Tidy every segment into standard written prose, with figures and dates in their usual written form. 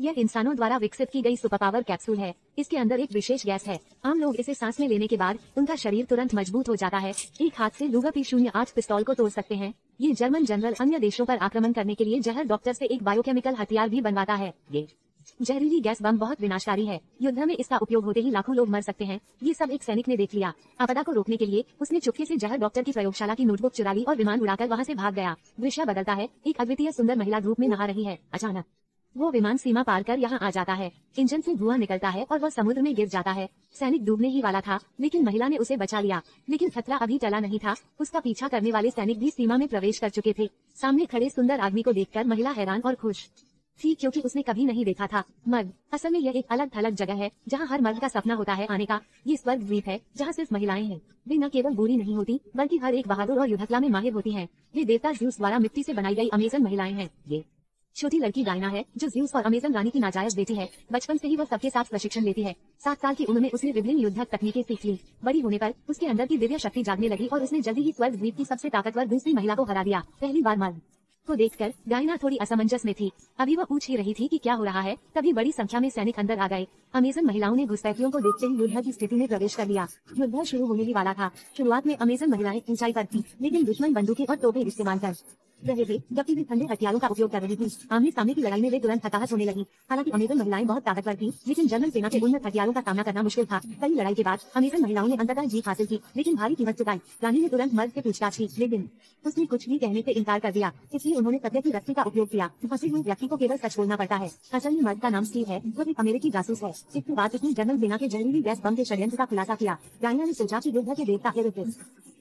यह इंसानों द्वारा विकसित की गई सुपर पावर कैप्सूल है। इसके अंदर एक विशेष गैस है। आम लोग इसे सांस में लेने के बाद उनका शरीर तुरंत मजबूत हो जाता है। एक हाथ से लुगर P08 पिस्तौल को तोड़ सकते हैं। ये जर्मन जनरल अन्य देशों पर आक्रमण करने के लिए जहर डॉक्टर से एक बायोकेमिकल हथियार भी बनवाता है। ये जहरीली गैस बम बहुत विनाशकारी है। युद्ध में इसका उपयोग होते ही लाखों लोग मर सकते हैं। ये सब एक सैनिक ने देख लिया। आपदा को रोकने के लिए उसने चुपके से जहर डॉक्टर की प्रयोगशाला की नोटबुक चुरा ली और विमान उड़ाकर वहाँ से भाग गया। दृश्य बदलता है। एक अद्वितीय सुंदर महिला धूप में नहा रही है। अचानक वो विमान सीमा पार कर यहाँ आ जाता है। इंजन से धुआं निकलता है और वह समुद्र में गिर जाता है। सैनिक डूबने ही वाला था, लेकिन महिला ने उसे बचा लिया। लेकिन खतरा अभी टला नहीं था। उसका पीछा करने वाले सैनिक भी सीमा में प्रवेश कर चुके थे। सामने खड़े सुंदर आदमी को देखकर महिला हैरान और खुश थी, क्योंकि उसने कभी नहीं देखा था मर्द। असल में यह एक अलग थलग जगह है जहाँ हर मर्द का सपना होता है आने का। ये स्वर्ग द्वीप है जहाँ सिर्फ महिलाएं हैं। वे न केवल बुरी नहीं होती, बल्कि हर एक बहादुर और युद्धकला में माहिर होती हैं। वे देवता ज़्यूस द्वारा मिट्टी से बनाई गई अमेज़न महिलाएं हैं। ये छोटी लड़की डायना है, जो ज़्यूस और अमेज़न रानी की नाजायज बेटी है। बचपन से ही वह सबके साथ प्रशिक्षण लेती है। 7 साल की उम्र में उसने विभिन्न युद्धक तकनीकें सीख ली। बड़ी होने पर उसके अंदर की दिव्य शक्ति जागने लगी और उसने जल्दी ही स्वर्ग द्वीप की सबसे ताकतवर दूसरी महिला को हरा दिया। पहली बार मर्द को देखकर डायना थोड़ी असमंजस में थी। अभी वह पूछ ही रही थी कि क्या हो रहा है, तभी बड़ी संख्या में सैनिक अंदर आ गए। अमेज़न महिलाओं ने घुसपैठियों को देखते ही युद्ध की स्थिति में प्रवेश कर लिया। युद्ध शुरू होने ही वाला था। शुरुआत में अमेज़न महिलाएं ऊंचाई पर थी, लेकिन दुश्मन बंदूकें और तोपें इस्तेमाल कर रहे थे। जबकि वे ठंडे हथियारों का उपयोग कर रही थी। आमने सामने की लड़ाई में वे तुरंत हताहत होने लगी। हालांकि अमेज़न महिलाएं बहुत ताकतवर थी, लेकिन जर्मन सेना के उन्नत हथियारों का सामना करना मुश्किल था। कई लड़ाई के बाद अमेज़न महिलाओं ने अंततः जीत हासिल की, लेकिन भारी कीमत चुकाई। रानी ने तुरंत मर्द से पूछताछ की, लेकिन उसने कुछ भी कहने से इनकार कर दिया। इसलिए उन्होंने सत्य की रस्सी का उपयोग किया। फंसे हुए व्यक्ति को केवल सच बोलना पड़ता है। असल में मर्द का नाम स्टीव है, जो एक अमेरिकी जासूस है। इसके बाद उसने जर्मन सेना के जहरीली गैस बम के षड्यंत्र का खुलासा किया। डायना ने सोचा कि युद्ध के देवता एरिस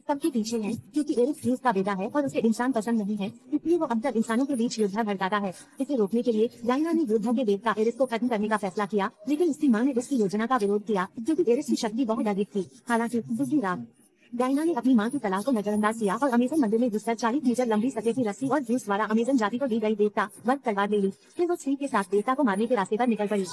सबके पीछे है, क्योंकि एरिस ज़्यूस का बेटा है और उसे इंसान पसंद नहीं है, इसलिए वो अब तक इंसानों के बीच युद्ध भड़काता है। इसे रोकने के लिए डायना ने युद्ध के देवता एरिस को खत्म करने का फैसला किया, लेकिन उसकी मां ने उसकी योजना का विरोध किया, क्योंकि एरिस की शक्ति बहुत अधिक थी। हालांकि दूसरी रात डायना ने अपनी मां की सलाह को नजरअंदाज किया और अमेज़न मंदिर में घुसकर 40 मीटर लंबी सतह की रस्सी और ज़्यूस द्वारा अमेज़न जाति को दी गई देवता वर्ग तलवार ले ली। फिर वो स्त्री के साथ देवता को मारने के रास्ते पर निकल पड़ी।